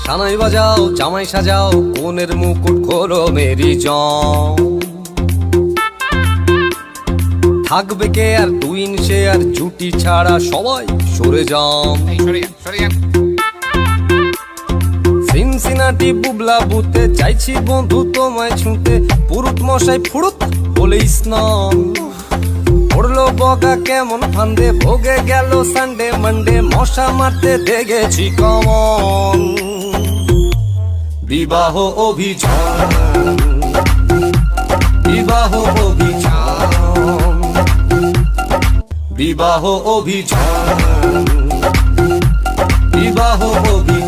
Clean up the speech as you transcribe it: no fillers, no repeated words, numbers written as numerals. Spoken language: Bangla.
সানাই বাজাও জামাই সাজাও কোনের মুকুট খোলো মেরি জম। থাকবে কে আর টুইন সে আর জুটি ছাড়া সবাই সরে যাম। সিনসিনাটি বুবলা বুতে চাইছি বন্ধু তোমায় ছুঁতে, পুরুত মশাই ফুরুত বলে স্নান। পড়লো বগা কেমন ফান্দে, ভোগে গেল সানডে মানডে, মশা মারতে দেখেছি কমন। বিবাহ অভিযান, বিবাহ অভিযান, বিবাহ অভিযান, বিবাহ অভিযান।